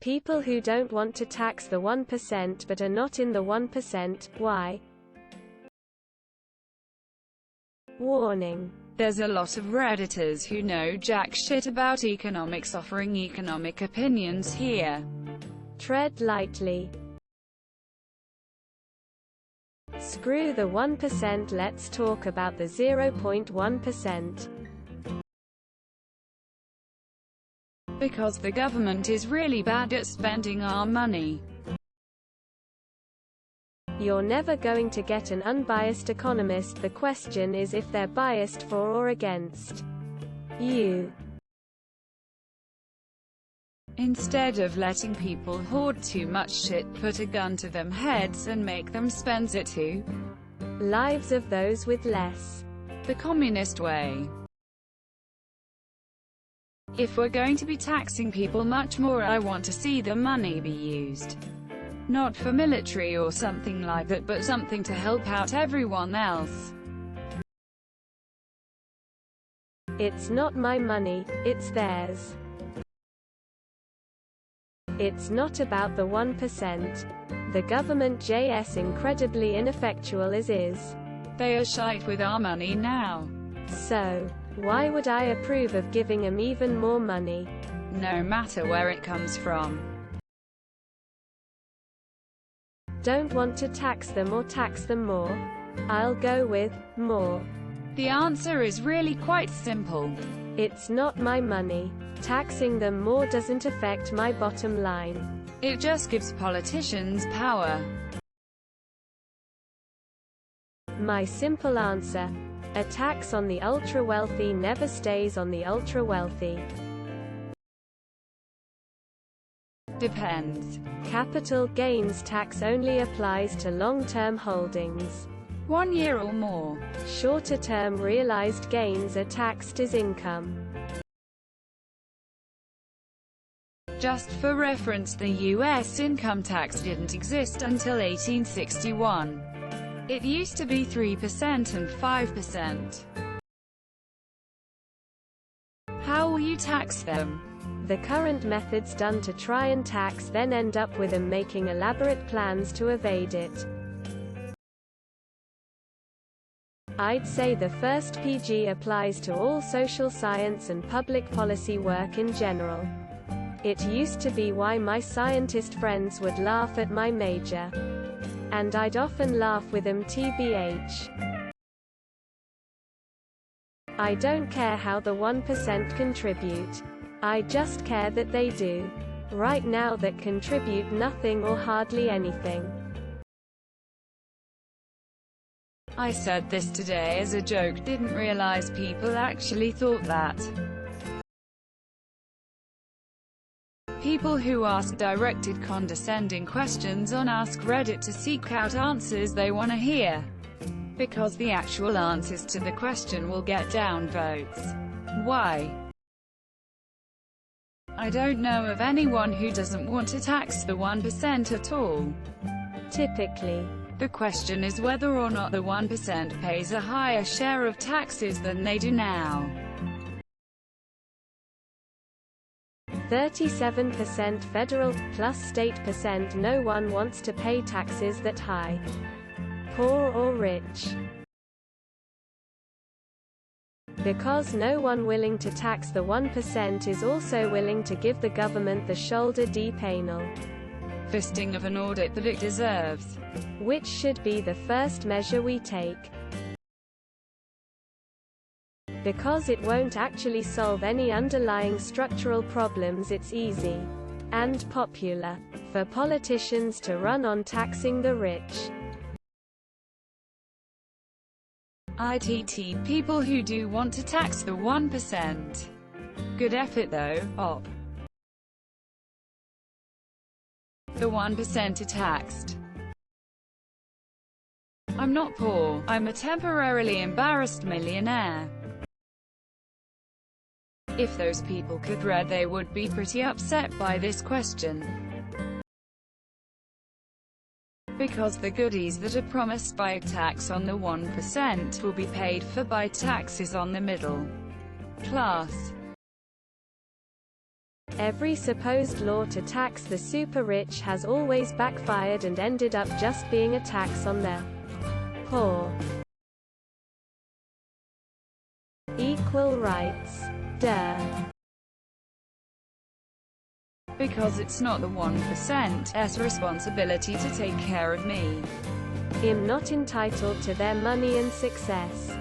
People who don't want to tax the 1% but are not in the 1%, why? Warning. There's a lot of Redditors who know jack shit about economics offering economic opinions here. Tread lightly. Screw the 1%, let's talk about the 0.1%. Because the government is really bad at spending our money. You're never going to get an unbiased economist. The question is if they're biased for or against you. Instead of letting people hoard too much shit, put a gun to them heads and make them spend it too. Lives of those with less. The communist way. If we're going to be taxing people much more, I want to see the money be used. Not for military or something like that, but something to help out everyone else. It's not my money, it's theirs. It's not about the 1%. The government JS incredibly ineffectual as is. They are shite with our money now. So, why would I approve of giving them even more money? No matter where it comes from. Don't want to tax them or tax them more? I'll go with more. The answer is really quite simple. It's not my money. Taxing them more doesn't affect my bottom line. It just gives politicians power. My simple answer: a tax on the ultra-wealthy never stays on the ultra-wealthy. Depends. Capital gains tax only applies to long-term holdings. 1 year or more. Shorter-term realized gains are taxed as income. Just for reference, the U.S. income tax didn't exist until 1861. It used to be 3% and 5%. How will you tax them? The current methods done to try and tax then end up with them making elaborate plans to evade it. I'd say the first PG applies to all social science and public policy work in general. It used to be why my scientist friends would laugh at my major. And I'd often laugh with them tbh. I don't care how the 1% contribute. I just care that they do. Right now that contribute nothing or hardly anything. I said this today as a joke, didn't realize people actually thought that. People who ask directed condescending questions on Ask Reddit to seek out answers they want to hear. Because the actual answers to the question will get down votes. Why? I don't know of anyone who doesn't want to tax the 1% at all. Typically, the question is whether or not the 1% pays a higher share of taxes than they do now. 37% federal, plus state percent. No one wants to pay taxes that high. Poor or rich. Because no one willing to tax the 1% is also willing to give the government the shoulder deep anal fisting of an audit that it deserves. Which should be the first measure we take. Because it won't actually solve any underlying structural problems. It's easy and popular for politicians to run on taxing the rich. ITT people who do want to tax the 1%. Good effort though, op. The 1% are taxed. I'm not poor, I'm a temporarily embarrassed millionaire. If those people could read, they would be pretty upset by this question. Because the goodies that are promised by a tax on the 1% will be paid for by taxes on the middle class. Every supposed law to tax the super-rich has always backfired and ended up just being a tax on the poor. Equal rights. Duh. Because it's not the 1%'s responsibility to take care of me. I'm not entitled to their money and success.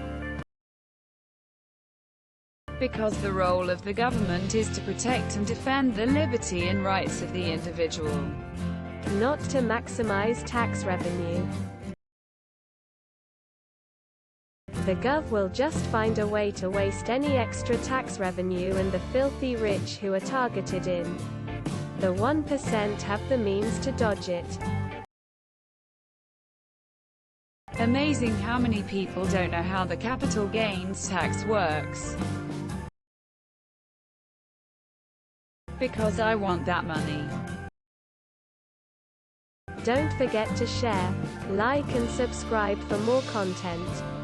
Because the role of the government is to protect and defend the liberty and rights of the individual, not to maximize tax revenue. The Gov will just find a way to waste any extra tax revenue, and the filthy rich who are targeted in the 1% have the means to dodge it. Amazing how many people don't know how the capital gains tax works. Because I want that money. Don't forget to share, like and subscribe for more content.